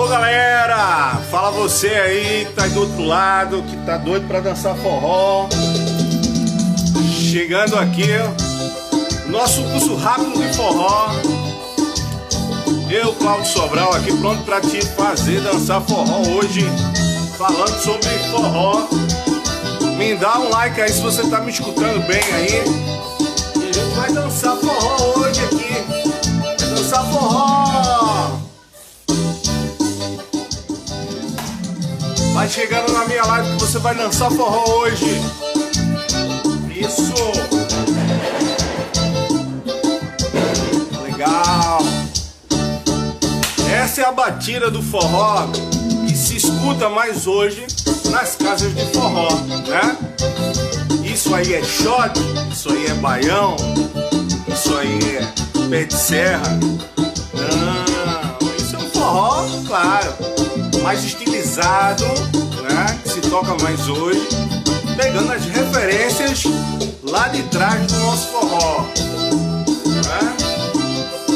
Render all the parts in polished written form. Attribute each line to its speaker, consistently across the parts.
Speaker 1: Galera, fala você aí que tá aí do outro lado, que tá doido pra dançar forró. Chegando aqui, nosso curso rápido de forró. Eu, Cláudio Sobral, aqui pronto pra te fazer dançar forró hoje, falando sobre forró. Me dá um like aí se você tá me escutando bem aí. E a gente vai dançar forró hoje aqui. Dançar forró. Vai chegando na minha live que você vai dançar forró hoje. Isso. Legal. Essa é a batida do forró que se escuta mais hoje nas casas de forró, né? Isso aí é shot, isso aí é baião, isso aí é pé de serra. Não, isso é um forró, claro, mais estilizado, né? Que se toca mais hoje, pegando as referências lá de trás do nosso forró, né?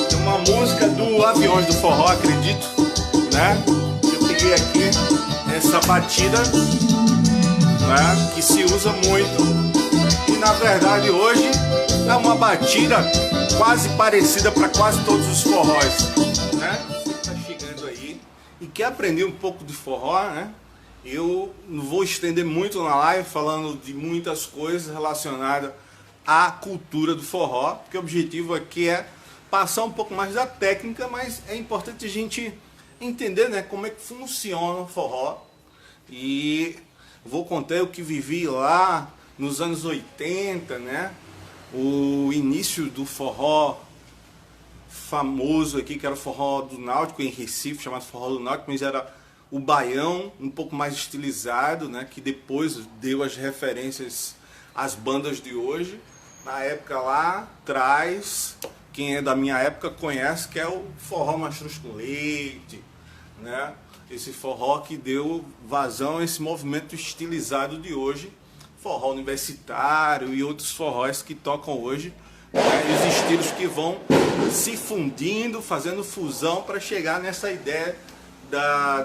Speaker 1: Tem uma música do Aviões do Forró, acredito, né? Eu peguei aqui essa batida, né? Que se usa muito e na verdade hoje é uma batida quase parecida para quase todos os forróis, né? Você que tá chegando aí e quer aprender um pouco de forró, né? Eu não vou estender muito na live falando de muitas coisas relacionadas à cultura do forró, porque o objetivo aqui é passar um pouco mais da técnica, mas é importante a gente entender, né, como é que funciona o forró. E vou contar o que vivi lá nos anos 80, né? O início do forró famoso aqui, que era o forró do Náutico em Recife, chamado forró do Náutico, mas era o baião um pouco mais estilizado, né? Que depois deu as referências às bandas de hoje. Na época lá atrás, quem é da minha época conhece, que é o forró mastruz com leite, né? Esse forró que deu vazão a esse movimento estilizado de hoje, forró universitário e outros forróis que tocam hoje, né? E os estilos que vão se fundindo, fazendo fusão para chegar nessa ideia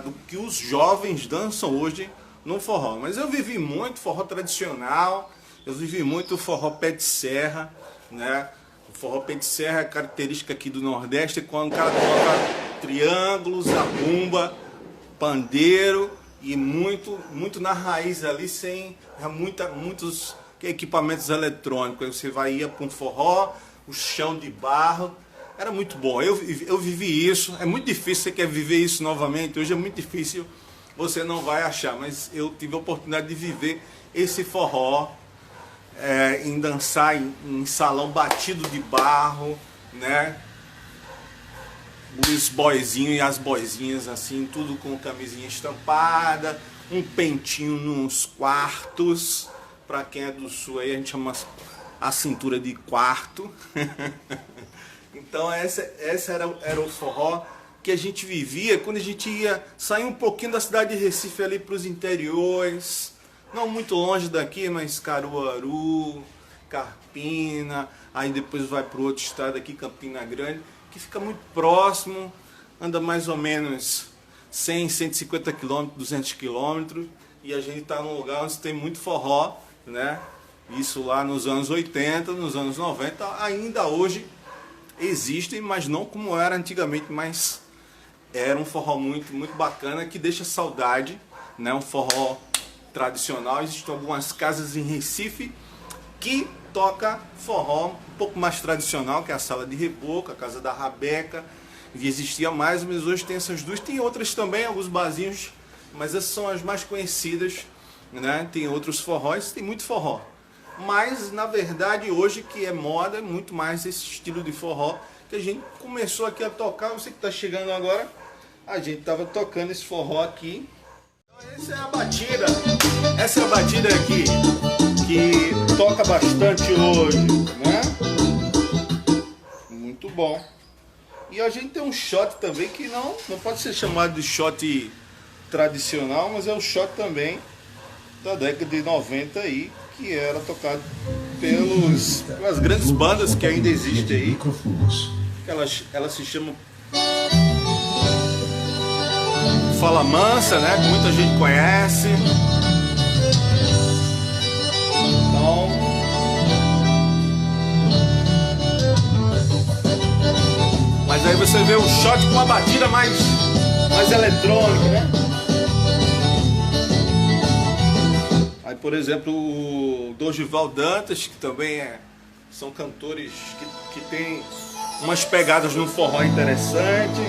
Speaker 1: do que os jovens dançam hoje no forró. Mas eu vivi muito forró tradicional, eu vivi muito forró pé de serra, né? O forró pé de serra é característica aqui do Nordeste, quando o cara toca triângulos, zabumba, pandeiro e muito na raiz ali, sem muitos equipamentos eletrônicos. Aí você ia para um forró, o chão de barro, era muito bom. Eu vivi isso, é muito difícil, você quer viver isso novamente, hoje é muito difícil, você não vai achar, mas eu tive a oportunidade de viver esse forró, em dançar em salão batido de barro, né? Os boizinhos e as boizinhas assim, tudo com camisinha estampada, um pentinho nos quartos, para quem é do sul aí a gente chama a cintura de quarto. Então essa era o forró que a gente vivia quando a gente ia sair um pouquinho da cidade de Recife ali para os interiores, não muito longe daqui, mas Caruaru, Carpina, aí depois vai para o outro estado aqui, Campina Grande, que fica muito próximo, anda mais ou menos 100, 150 km, 200 km, e a gente está num lugar onde tem muito forró, né? Isso lá nos anos 80, nos anos 90, ainda hoje existem, mas não como era antigamente, mas era um forró muito bacana, que deixa saudade, né? Um forró tradicional. Existem algumas casas em Recife que toca forró um pouco mais tradicional, que é a Sala de Reboco, a Casa da Rabeca, e existia mais, mas hoje tem essas duas, tem outras também, alguns barzinhos, mas essas são as mais conhecidas, né? Tem outros forróis, tem muito forró, mas na verdade hoje que é moda é muito mais esse estilo de forró que a gente começou aqui a tocar. Você que está chegando agora, a gente estava tocando esse forró aqui. Essa é a batida aqui que toca bastante hoje, né? Muito bom. E a gente tem um shot também que não pode ser chamado de shot tradicional, mas é um shot também da década de 90 aí, que era tocado pelas grandes bandas que ainda existem aí. Elas se chamam Fala Mansa, né? Que muita gente conhece. Então, mas aí você vê o shot com uma batida mais eletrônica, né? Aí, por exemplo, o Dorival Dantas, que também são cantores que tem umas pegadas no forró interessante.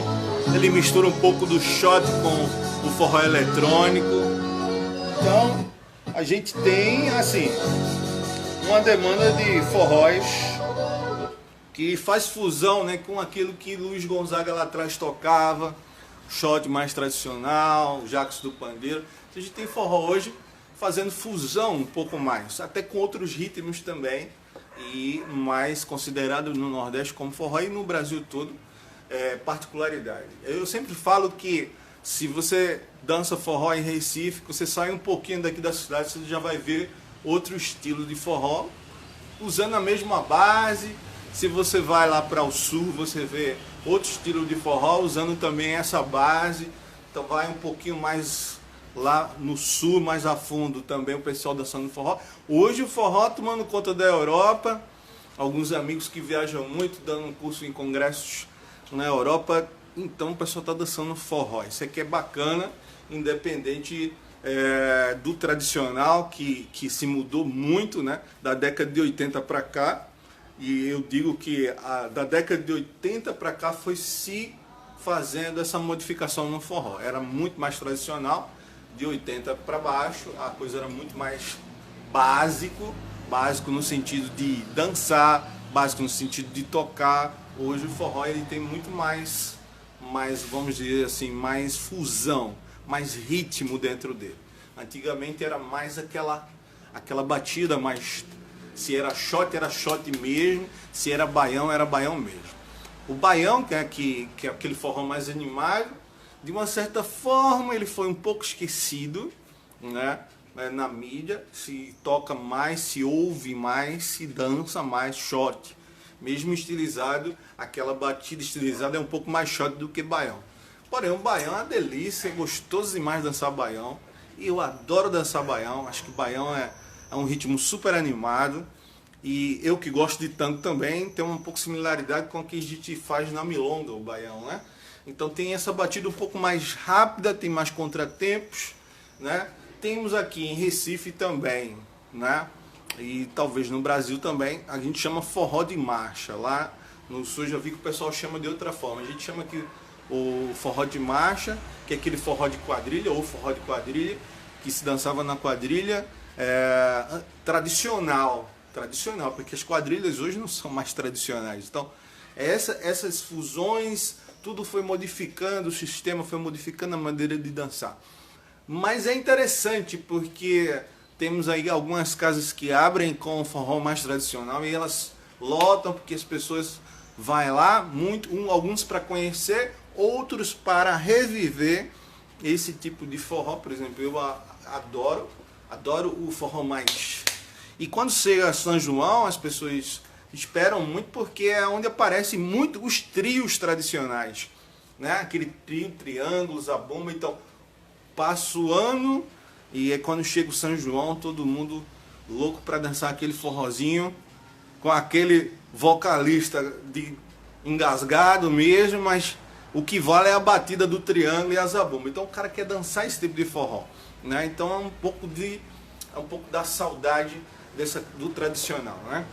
Speaker 1: Ele mistura um pouco do shot com o forró eletrônico. Então, a gente tem, assim, uma demanda de forróis que faz fusão, né, com aquilo que Luiz Gonzaga lá atrás tocava, shot mais tradicional, Jacques do Pandeiro. A gente tem forró hoje fazendo fusão um pouco mais, até com outros ritmos também, e mais considerado no Nordeste como forró e no Brasil todo, particularidade. Eu sempre falo que se você dança forró em Recife, você sai um pouquinho daqui da cidade, você já vai ver outro estilo de forró, usando a mesma base. Se você vai lá para o sul, você vê outro estilo de forró, usando também essa base. Então vai um pouquinho mais lá no sul, mais a fundo também o pessoal dançando forró. Hoje o forró tomando conta da Europa, alguns amigos que viajam muito, dando um curso em congressos na Europa, então o pessoal está dançando forró. Isso aqui é bacana, independente do tradicional, que se mudou muito, né, da década de 80 para cá. E eu digo que da década de 80 para cá foi se fazendo essa modificação no forró. Era muito mais tradicional, de 80 para baixo, a coisa era muito mais básico no sentido de dançar, básico no sentido de tocar. Hoje o forró ele tem muito mais, vamos dizer assim, mais fusão, mais ritmo dentro dele. Antigamente era mais aquela batida, mais, se era shot mesmo, se era baião mesmo. O baião, que é aquele forró mais animado, de uma certa forma ele foi um pouco esquecido, né, na mídia. Se toca mais, se ouve mais, se dança mais shot. Mesmo estilizado, aquela batida estilizada é um pouco mais shot do que baião. Porém, o baião é uma delícia, é gostoso demais dançar baião. E eu adoro dançar baião, acho que baião é um ritmo super animado. E eu que gosto de tango também, tem um pouco de similaridade com o que a gente faz na milonga, o baião, né? Então tem essa batida um pouco mais rápida, tem mais contratempos, né? Temos aqui em Recife também, né? E talvez no Brasil também, a gente chama forró de marcha. Lá no sul já vi que o pessoal chama de outra forma. A gente chama aqui o forró de marcha, que é aquele forró de quadrilha, ou forró de quadrilha, que se dançava na quadrilha tradicional, porque as quadrilhas hoje não são mais tradicionais. Então, essas fusões, tudo foi modificando, o sistema foi modificando a maneira de dançar. Mas é interessante porque temos aí algumas casas que abrem com o forró mais tradicional e elas lotam porque as pessoas vão lá, alguns para conhecer, outros para reviver esse tipo de forró. Por exemplo, eu adoro o forró mais. E quando chega São João, as pessoas esperam muito porque é onde aparecem muito os trios tradicionais, né? Aquele trio, triângulo, zabumba. Então, passa o ano e é quando chega o São João, todo mundo louco para dançar aquele forrozinho com aquele vocalista engasgado mesmo, mas o que vale é a batida do triângulo e a zabumba. Então o cara quer dançar esse tipo de forró, né? Então é um pouco da saudade do tradicional, né?